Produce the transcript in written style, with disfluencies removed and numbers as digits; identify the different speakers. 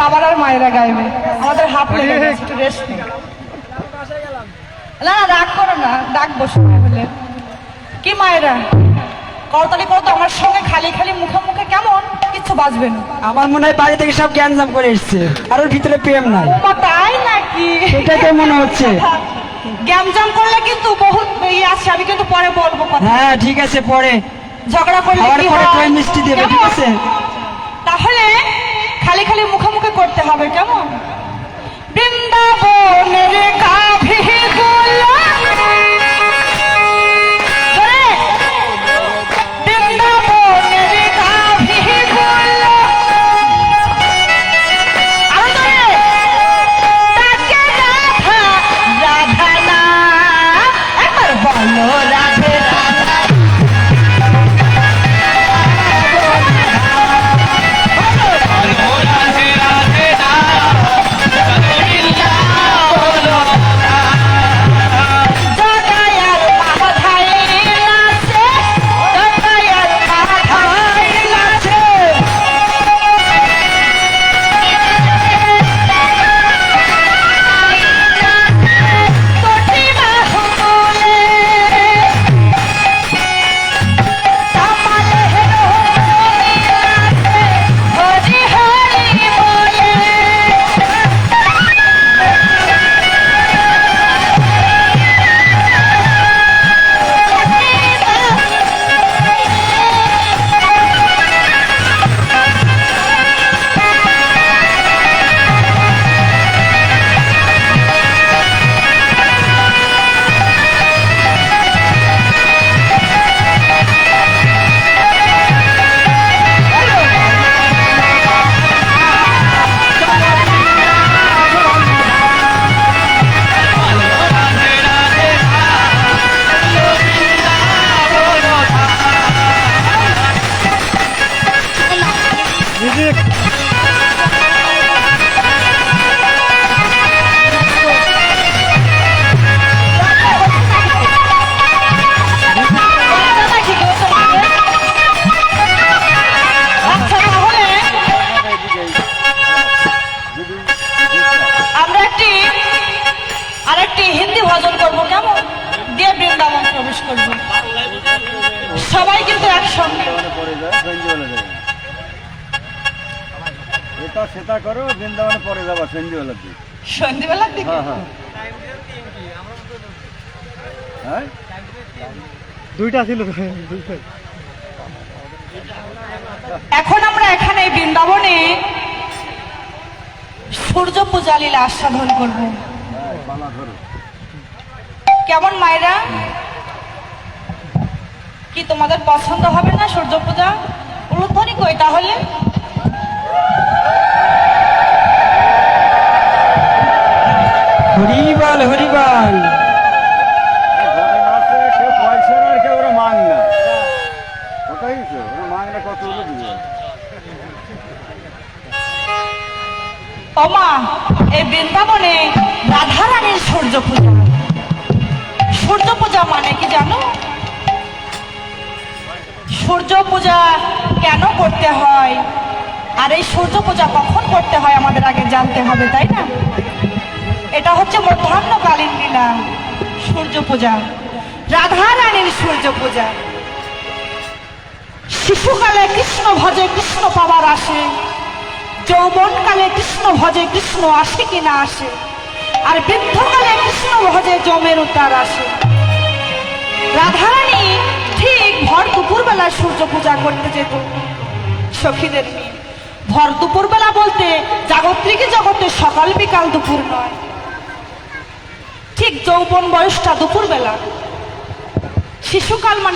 Speaker 1: বাবার আর মায়েরা গাইবে, আমাদের হাফ লেগে গেছে, একটু রেস্ট নিই। না না রাগ করো না, ডাকবো সময় হলে। কি মায়েরা করতালি করো তো আমার সঙ্গে, খালি খালি মুখে মুখে কেমন কিছু বাজবে না।
Speaker 2: আমার মনে হয় বাড়ি থেকে সব জ্ঞানজাম করে এসছে, আর ওর ভিতরে প্রেম নাই।
Speaker 1: ওমা, তাই নাকি?
Speaker 2: এটাই তো মনে হচ্ছে।
Speaker 1: গ্যামজাম করলে কিন্তু বহুত ইয়ে আছে, আমি কিন্তু পরে বলবো কথা।
Speaker 2: হ্যাঁ ঠিক আছে, পরে
Speaker 1: ঝগড়া করলে
Speaker 2: খাওয়ার
Speaker 1: কি
Speaker 2: পরে
Speaker 1: হয়?
Speaker 2: ট্রেন মিষ্টি দেবে, ঠিক
Speaker 1: কেমন?
Speaker 2: আছে?
Speaker 1: তাহলে খালি খালি মুখে মুখে করতে হবে, কেমন? বৃন্দাবনের গাভীগুলো বৃন্দাবনের গাভীগুলো আরো জোরে ডাকে রাধা রাধা না, একবার বলো রাধে রাধা। জগায়ার মাথায় নাচে, জগায়ার মাথায় নাচে। তোটি বাহু তুলে তামালে নাচে, হরি হরি বলে। আচ্ছা, তাহলে আমরা আরেকটি হিন্দি ভজন করবো, কেমন? দিয়ে বৃন্দাবন প্রবেশ করবো সবাই, কিন্তু একসঙ্গে।
Speaker 3: এটা সেটা করো, বৃন্দাবনে পরে যাবা সন্ধ্যেবেলার দিকে।
Speaker 1: সন্ধ্যেবেলার দিকে
Speaker 3: হ্যাঁ হ্যাঁ হ্যাঁ,
Speaker 2: দুইটা ছিল, দুইটাই।
Speaker 1: এখন আমরা এখানে বৃন্দাবনে সূর্য পূজা লীলা আস্বাদন করবো,
Speaker 3: পালা ধরো।
Speaker 1: কেমন মায়েরা? কি তোমাদের পছন্দ হবে না সূর্য পূজা? উলুধ্বনি কই তাহলে?
Speaker 2: হরিবল হরিবল।
Speaker 3: ঘটনা আছে, কেউ পয়সা আর কেউ ওরা মাং না, ওটাই তো, ওরা মাং না কত হলো দিবে।
Speaker 1: ওমা, এই বৃন্দাবনে রাধারানীর সূর্য পূজা। সূর্য পূজা মানে কি জানো? সূর্য পূজা কেন করতে হয়, আর এই সূর্য পূজা কখন করতে হয় আমাদের আগে জানতে হবে, তাই না? এটা হচ্ছে মধ্যাহ্নকালীন লীলা, সূর্য পূজা, রাধারানীর সূর্য পূজা। শিশুকালে কৃষ্ণ ভজে কৃষ্ণ পাবার আসে, যৌবনকালে কৃষ্ণ ভজে কৃষ্ণ আসে কিনা আসে, আর বৃদ্ধকালে কৃষ্ণ ভজে যমের উত্তার আসে। রাধারানী ঠিক ভর দুপুর বেলা সূর্য পূজা করতে যেত সখীদের নিয়ে। ভর দুপুর বেলা বলতে জাগত্রিক জগতে সকাল বিকাল দুপুর নয়, ঠিক যৌবন বয়সটা দুপুর বেলা। শিশুকাল মানে